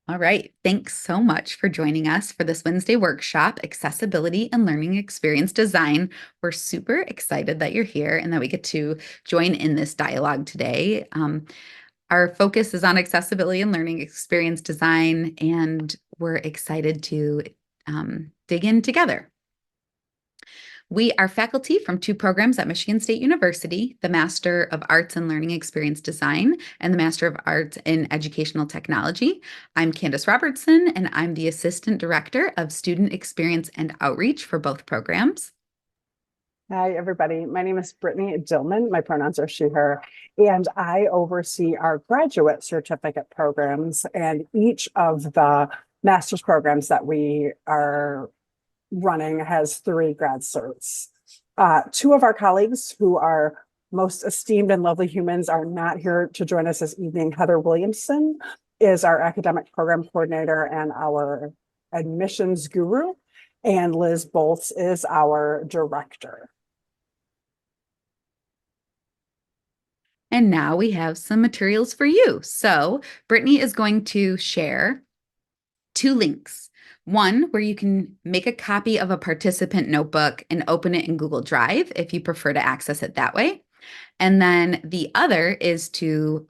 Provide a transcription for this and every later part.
All right. Thanks so much for joining us for this Wednesday workshop, Accessibility and Learning Experience Design. We're super excited that you're here and that we get to join in this dialogue today. Our focus is on accessibility and learning experience design, and we're excited to dig in together. We are faculty from two programs at Michigan State University, the Master of Arts in Learning Experience Design and the Master of Arts in Educational Technology. I'm Candace Robertson, and I'm the Assistant Director of Student Experience and Outreach for both programs. Hi, everybody. My name is Brittany Dillman. My pronouns are she, her, and I oversee our graduate certificate programs, and each of the master's programs that we are running has 3 grad certs. 2 of our colleagues who are most esteemed and lovely humans are not here to join us this evening. Heather Williamson is our academic program coordinator and our admissions guru, and Liz Bolts is our director. And now we have some materials for you. So Brittany is going to share 2 links. One where you can make a copy of a participant notebook and open it in Google Drive if you prefer to access it that way. And then the other is the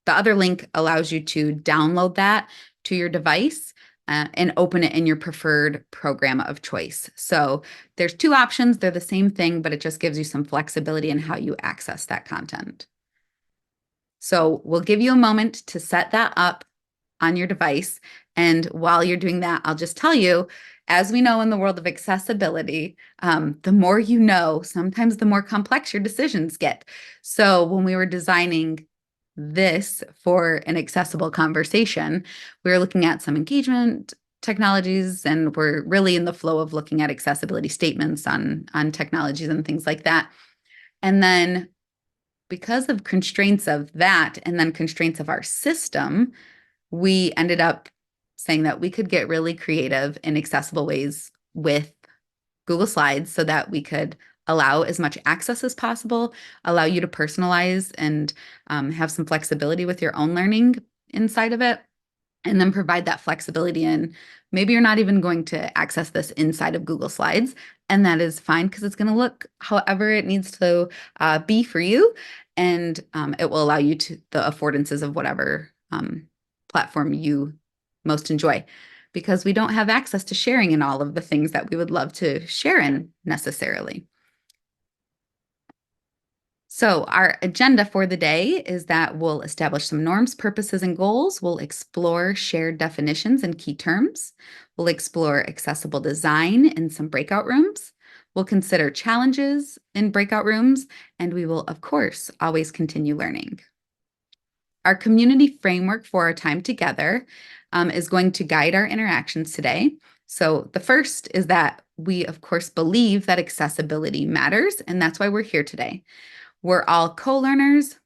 other link allows you to download that to your device and open it in your preferred program of choice. So there's 2 options. They're the same thing, but it just gives you some flexibility in how you access that content. So we'll give you a moment to set that up on your device. And while you're doing that, I'll just tell you, as we know in the world of accessibility, the more you know, sometimes the more complex your decisions get. So when we were designing this for an accessible conversation, we were looking at some engagement technologies, and we're really in the flow of looking at accessibility statements on technologies and things like that. And then because of constraints of that and then constraints of our system, we ended up saying that we could get really creative in accessible ways with Google Slides so that we could allow as much access as possible, allow you to personalize and have some flexibility with your own learning inside of it, and then provide that flexibility in. Maybe you're not even going to access this inside of Google Slides, and that is fine because it's going to look however it needs to be for you, and it will allow you to the affordances of whatever platform you most enjoy, because we don't have access to sharing in all of the things that we would love to share in necessarily. So our agenda for the day is that we'll establish some norms, purposes, and goals. We'll explore shared definitions and key terms. We'll explore accessible design in some breakout rooms. We'll consider challenges in breakout rooms, and we will, of course, always continue learning. Our community framework for our time together is going to guide our interactions today. So the first is that we, of course, believe that accessibility matters, and that's why we're here today. We're all co-learners,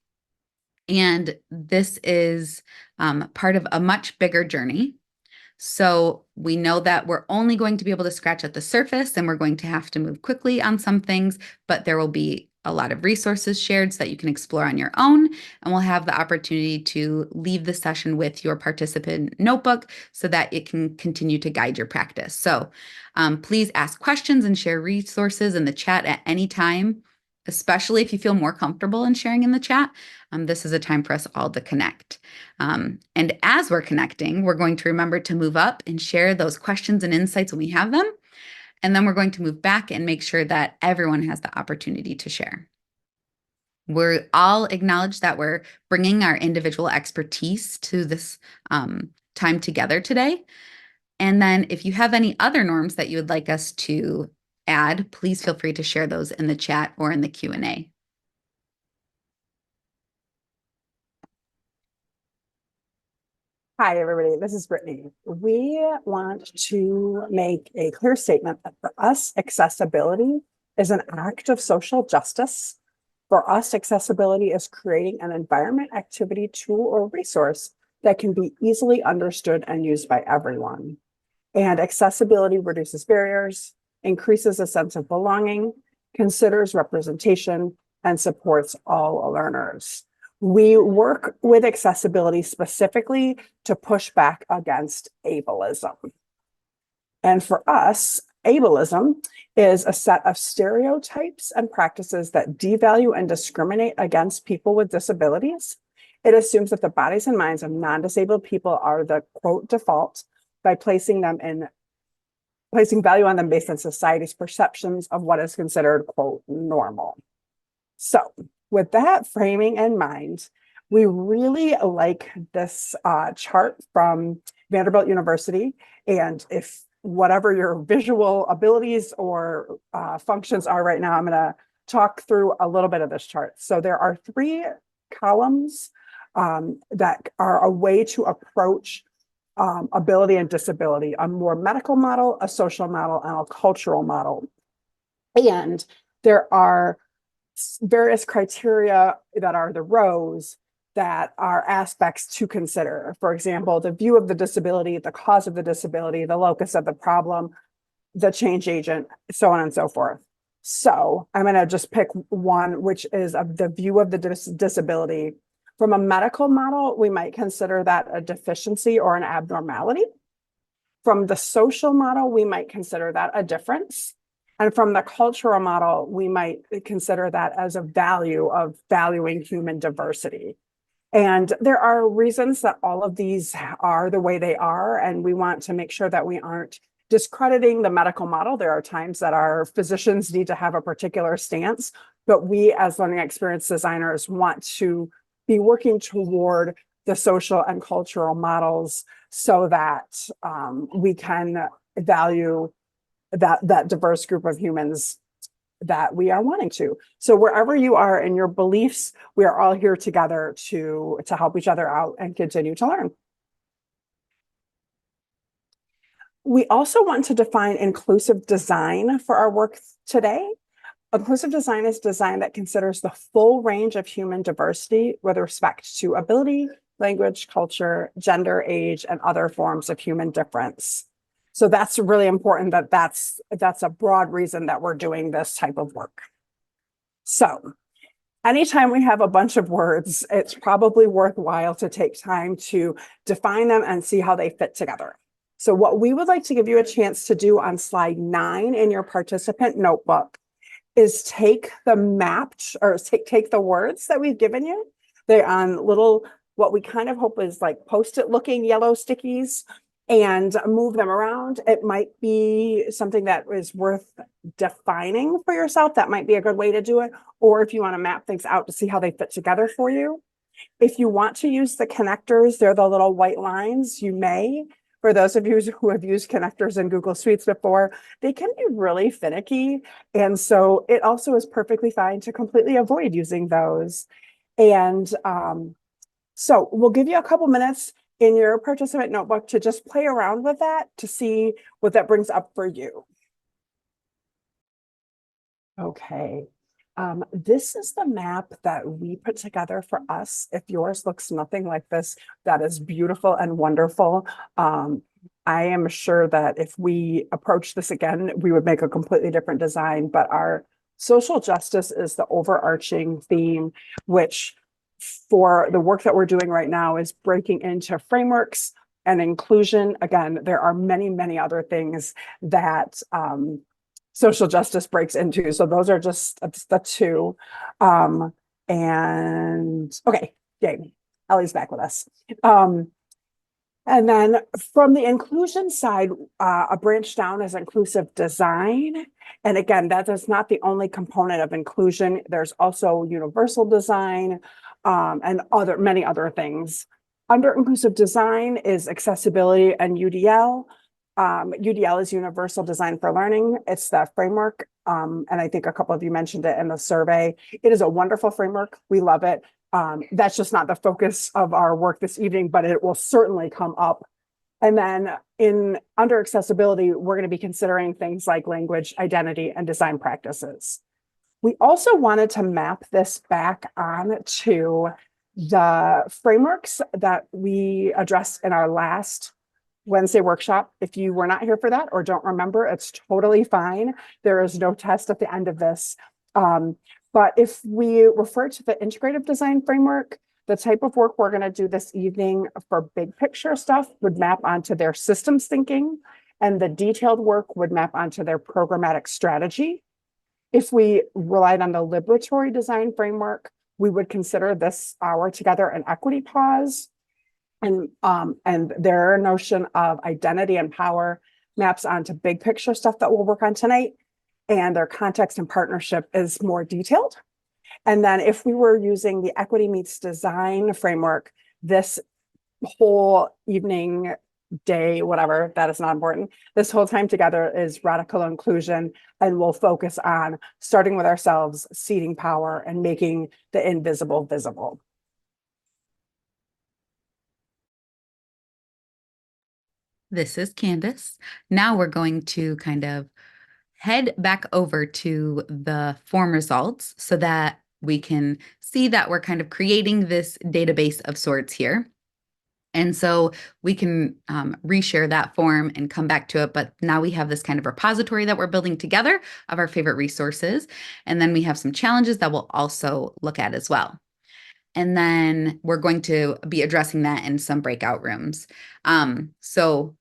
and this is part of a much bigger journey. So we know that we're only going to be able to scratch at the surface, and we're going to have to move quickly on some things, but there will be a lot of resources shared so that you can explore on your own, and we'll have the opportunity to leave the session with your participant notebook so that it can continue to guide your practice. So please ask questions and share resources in the chat at any time, especially if you feel more comfortable in sharing in the chat. This is a time for us all to connect. And as we're connecting, we're going to remember to move up and share those questions and insights when we have them. And then we're going to move back and make sure that everyone has the opportunity to share. We're all acknowledge that we're bringing our individual expertise to this time together today. And then if you have any other norms that you would like us to add, please feel free to share those in the chat or in the Q&A. Hi, everybody. This is Brittany. We want to make a clear statement that for us, accessibility is an act of social justice. For us, accessibility is creating an environment, activity, tool, or resource that can be easily understood and used by everyone. And accessibility reduces barriers, increases a sense of belonging, considers representation, and supports all learners. We work with accessibility specifically to push back against ableism. And for us, ableism is a set of stereotypes and practices that devalue and discriminate against people with disabilities. It assumes that the bodies and minds of non-disabled people are the quote default by placing value on them based on society's perceptions of what is considered quote normal. So with that framing in mind, we really like this chart from Vanderbilt University. And if whatever your visual abilities or functions are right now, I'm going to talk through a little bit of this chart. So there are 3 columns that are a way to approach ability and disability: a more medical model, a social model, and a cultural model. And there are various criteria that are the rows that are aspects to consider. For example, the view of the disability, the cause of the disability, the locus of the problem, the change agent, so on and so forth. So I'm going to just pick one, which is of the view of the disability. From a medical model, we might consider that a deficiency or an abnormality. From the social model, we might consider that a difference. And from the cultural model, we might consider that as a value of valuing human diversity. And there are reasons that all of these are the way they are, and we want to make sure that we aren't discrediting the medical model. There are times that our physicians need to have a particular stance, but we as learning experience designers want to be working toward the social and cultural models so that we can value that diverse group of humans that we are wanting to. So wherever you are in your beliefs, we are all here together to help each other out and continue to learn. We also want to define inclusive design for our work today. Inclusive design is design that considers the full range of human diversity with respect to ability, language, culture, gender, age, and other forms of human difference. So that's really important that's a broad reason that we're doing this type of work. So anytime we have a bunch of words, it's probably worthwhile to take time to define them and see how they fit together. So what we would like to give you a chance to do on slide 9 in your participant notebook is take the mapped or take the words that we've given you. They're on little, what we kind of hope is like Post-it looking yellow stickies, and move them around. It might be something that is worth defining for yourself. That might be a good way to do it. Or if you want to map things out to see how they fit together for you. If you want to use the connectors, they're the little white lines, you may. For those of you who have used connectors in Google Suites before, they can be really finicky. And so it also is perfectly fine to completely avoid using those. And so we'll give you a couple minutes in your participant notebook to just play around with that to see what that brings up for you. Okay. This is the map that we put together for us. If yours looks nothing like this, that is beautiful and wonderful. I am sure that if we approach this again, we would make a completely different design, but our social justice is the overarching theme, which for the work that we're doing right now is breaking into frameworks and inclusion. Again, there are many, many other things that social justice breaks into. So those are just the 2. And okay, yay, Ellie's back with us. And then from the inclusion side, a branch down is inclusive design. And again, that is not the only component of inclusion. There's also universal design and many other things. Under inclusive design is accessibility and UDL. UDL is Universal Design for Learning. It's the framework. And I think a couple of you mentioned it in the survey. It is a wonderful framework. We love it. That's just not the focus of our work this evening, but it will certainly come up. And then under accessibility, we're going to be considering things like language, identity, and design practices. We also wanted to map this back on to the frameworks that we addressed in our last Wednesday workshop. If you were not here for that or don't remember, it's totally fine. There is no test at the end of this. But if we refer to the integrative design framework, The type of work we're going to do this evening for big picture stuff would map onto their systems thinking, and the detailed work would map onto their programmatic strategy. If we relied on the liberatory design framework, we would consider this hour together an equity pause. And their notion of identity and power maps onto big picture stuff that we'll work on tonight. And their context and partnership is more detailed. And then if we were using the equity meets design framework, this whole evening, day, whatever, that is not important. This whole time together is radical inclusion, and we'll focus on starting with ourselves, seeding power, and making the invisible visible. This is Candace. Now we're going to kind of head back over to the form results so that we can see that we're kind of creating this database of sorts here. And so we can reshare that form and come back to it. But now we have this kind of repository that we're building together of our favorite resources. And then we have some challenges that we'll also look at as well. And then we're going to be addressing that in some breakout rooms. So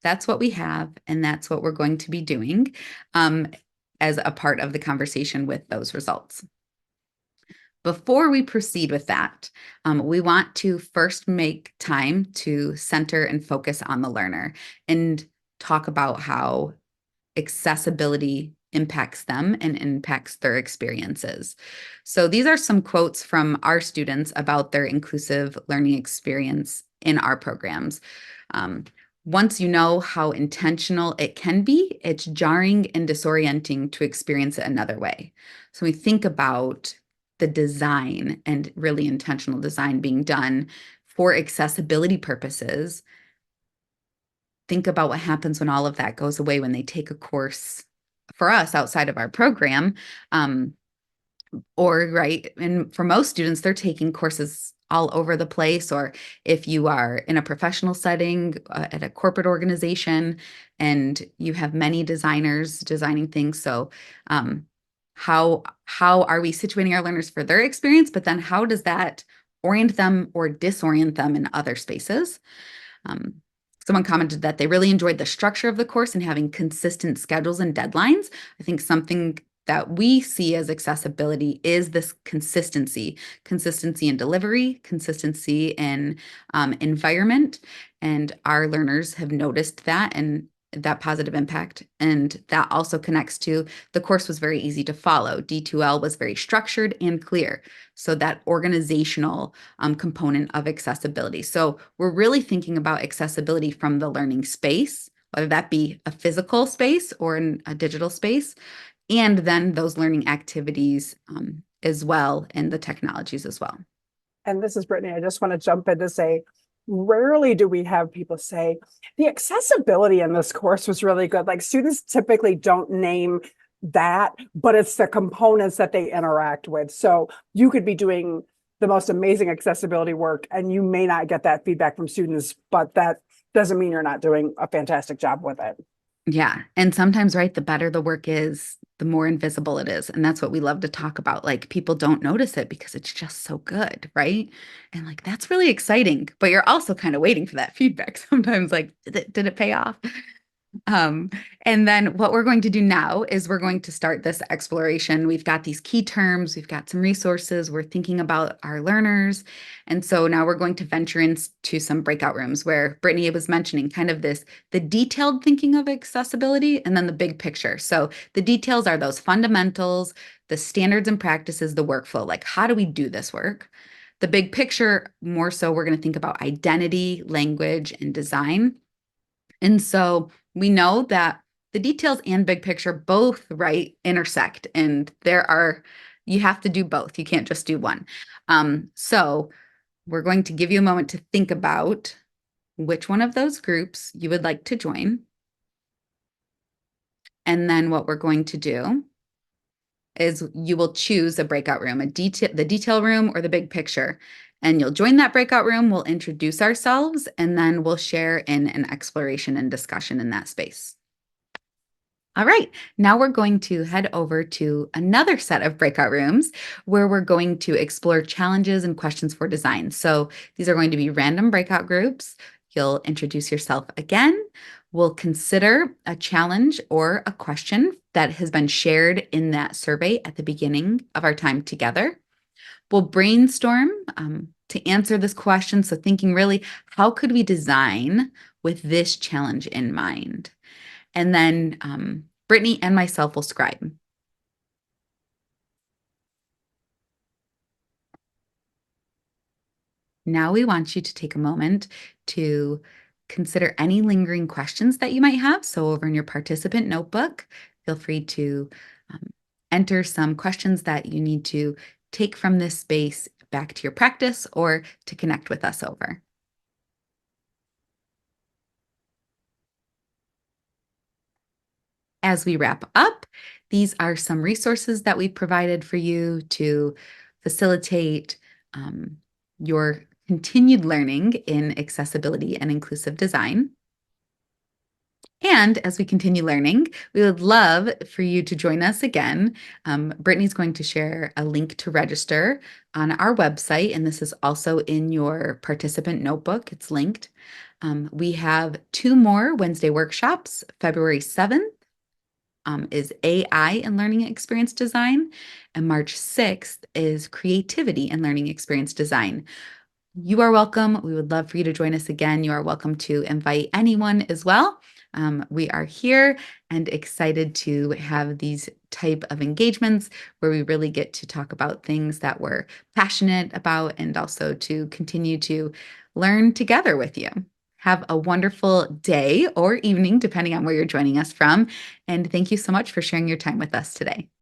that's what we have, and that's what we're going to be doing as a part of the conversation with those results. Before we proceed with that, we want to first make time to center and focus on the learner and talk about how accessibility impacts them and impacts their experiences. So these are some quotes from our students about their inclusive learning experience in our programs. Once you know how intentional it can be, it's jarring and disorienting to experience it another way. So we think about the design and really intentional design being done for accessibility purposes. Think about what happens when all of that goes away when they take a course for us outside of our program. Or, right, and for most students, they're taking courses all over the place. Or if you are in a professional setting at a corporate organization and you have many designers designing things. So how are we situating our learners for their experience, but then how does that orient them or disorient them in other spaces? Someone commented that they really enjoyed the structure of the course and having consistent schedules and deadlines. I think something that we see as accessibility is this consistency in delivery, consistency in environment. And our learners have noticed that and that positive impact. And that also connects to the course was very easy to follow. D2L was very structured and clear. So that organizational component of accessibility. So we're really thinking about accessibility from the learning space, whether that be a physical space or in a digital space, and then those learning activities as well, and the technologies as well. And this is Brittany. I just want to jump in to say, rarely do we have people say the accessibility in this course was really good. Like students typically don't name that, but it's the components that they interact with. So you could be doing the most amazing accessibility work and you may not get that feedback from students, but that doesn't mean you're not doing a fantastic job with it. Yeah. And sometimes, right, the better the work is, the more invisible it is. And that's what we love to talk about. Like people don't notice it because it's just so good, right? And like that's really exciting. But you're also kind of waiting for that feedback sometimes, like, did it pay off? Um, and then what we're going to do now is we're going to start this exploration. We've got these key terms, we've got some resources, we're thinking about our learners. And so now we're going to venture into some breakout rooms where Brittany was mentioning kind of this, the detailed thinking of accessibility and then the big picture. So the details are those fundamentals, the standards and practices, the workflow, like how do we do this work? The big picture, more so, we're going to think about identity, language, and design. And so we know that the details and big picture both, right, intersect. And you have to do both. You can't just do one. So we're going to give you a moment to think about which one of those groups you would like to join. And then what we're going to do is you will choose a breakout room, the detail room or the big picture. And you'll join that breakout room, we'll introduce ourselves, and then we'll share in an exploration and discussion in that space. All right, now we're going to head over to another set of breakout rooms where we're going to explore challenges and questions for design. So these are going to be random breakout groups. You'll introduce yourself again. We'll consider a challenge or a question that has been shared in that survey at the beginning of our time together. We'll brainstorm to answer this question. So thinking really, how could we design with this challenge in mind? And then Brittany and myself will scribe. Now we want you to take a moment to consider any lingering questions that you might have. So over in your participant notebook, feel free to um, enter some questions that you need to take from this space back to your practice or to connect with us over. As we wrap up, these are some resources that we've provided for you to facilitate um, your continued learning in accessibility and inclusive design. And as we continue learning, we would love for you to join us again. Brittany's going to share a link to register on our website, and this is also in your participant notebook. It's linked. We have two more Wednesday workshops. February 7th is AI and learning experience design, and March 6th is creativity and learning experience design. You are welcome. We would love for you to join us again. You are welcome to invite anyone as well. We are here and excited to have these type of engagements where we really get to talk about things that we're passionate about and also to continue to learn together with you. Have a wonderful day or evening, depending on where you're joining us from. And thank you so much for sharing your time with us today.